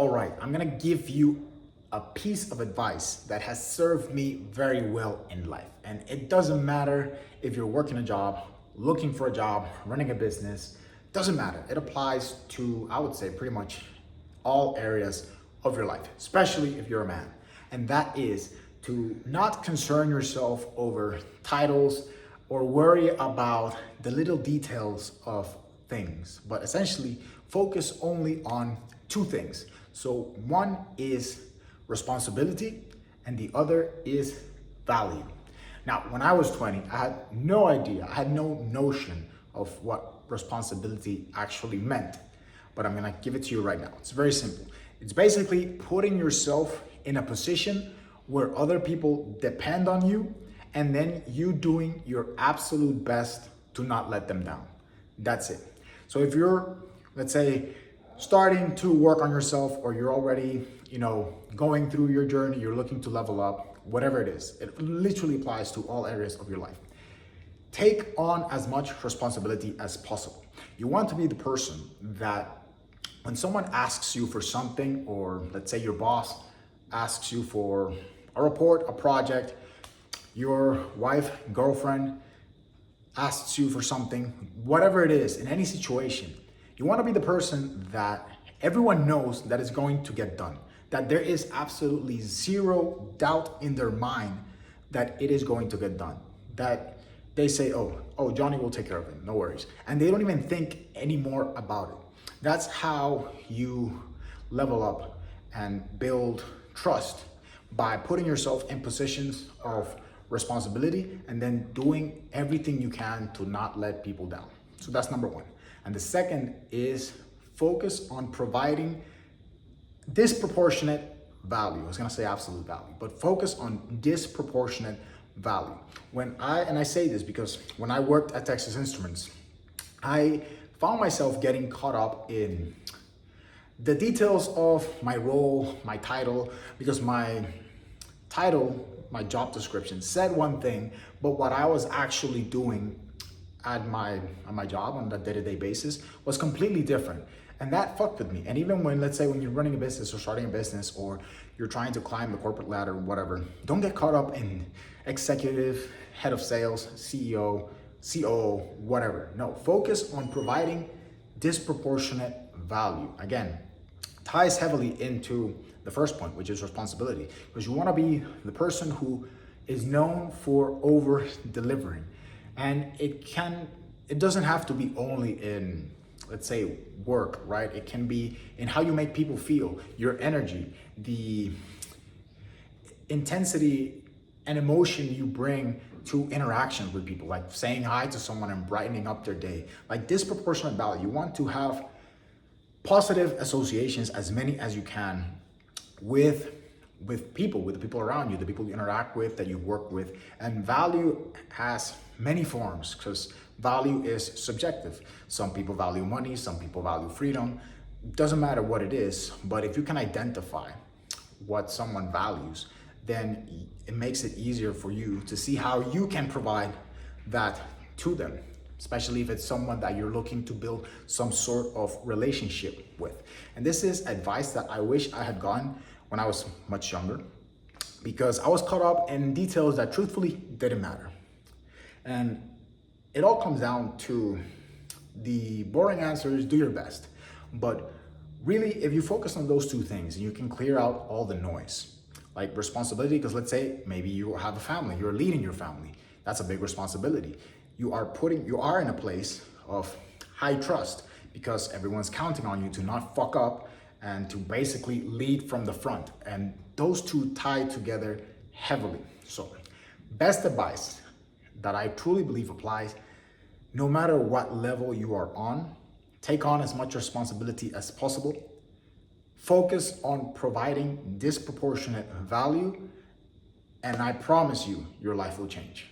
All right, I'm gonna give you a piece of advice that has served me very well in life. And it doesn't matter if you're working a job, looking for a job, running a business, doesn't matter. It applies to, I would say, pretty much all areas of your life, especially if you're a man. And that is to not concern yourself over titles or worry about the little details of things, but essentially focus only on two things. So one is responsibility and the other is value. Now, when I was 20, I had no idea, I had no notion of what responsibility actually meant, but I'm gonna give it to you right now. It's very simple. It's basically putting yourself in a position where other people depend on you and then you doing your absolute best to not let them down. That's it. So if you're, let's say, starting to work on yourself, or you're already, going through your journey, you're looking to level up, whatever it is, it literally applies to all areas of your life. Take on as much responsibility as possible. You want to be the person that when someone asks you for something, or let's say your boss asks you for a report, a project, your wife, girlfriend asks you for something, whatever it is, in any situation, you want to be the person that everyone knows that is going to get done, that there is absolutely zero doubt in their mind that it is going to get done, that they say, oh, Johnny will take care of it, no worries. And they don't even think anymore about it. That's how you level up and build trust, by putting yourself in positions of responsibility and then doing everything you can to not let people down. So that's number one. And the second is focus on providing disproportionate value. I was gonna say absolute value, but focus on disproportionate value. I say this because when I worked at Texas Instruments, I found myself getting caught up in the details of my role, my title, because my title, my job description said one thing, but what I was actually doing at my job on a day-to-day basis was completely different. And that fucked with me. And even when, let's say, when you're running a business or starting a business, or you're trying to climb the corporate ladder, whatever, don't get caught up in executive, head of sales, CEO, COO, whatever. No, focus on providing disproportionate value. Again, ties heavily into the first point, which is responsibility, because you want to be the person who is known for over delivering. And it doesn't have to be only in, let's say, work, right? It can be in how you make people feel, your energy, the intensity and emotion you bring to interactions with people, like saying hi to someone and brightening up their day. Like disproportionate value. You want to have positive associations, as many as you can, with the people around you, the people you interact with, that you work with. And value has many forms, because value is subjective. Some people value money, some people value freedom. Doesn't matter what it is, but if you can identify what someone values, then it makes it easier for you to see how you can provide that to them, especially if it's someone that you're looking to build some sort of relationship with. And this is advice that I wish I had gotten when I was much younger, because I was caught up in details that truthfully didn't matter. And it all comes down to the boring answer is do your best. But really, if you focus on those two things, you can clear out all the noise. Like responsibility, because let's say maybe you have a family, you're leading your family. That's a big responsibility. You are in a place of high trust, because everyone's counting on you to not fuck up and to basically lead from the front. And those two tie together heavily. So best advice that I truly believe applies no matter what level you are on: take on as much responsibility as possible. Focus on providing disproportionate value, and I promise you, your life will change.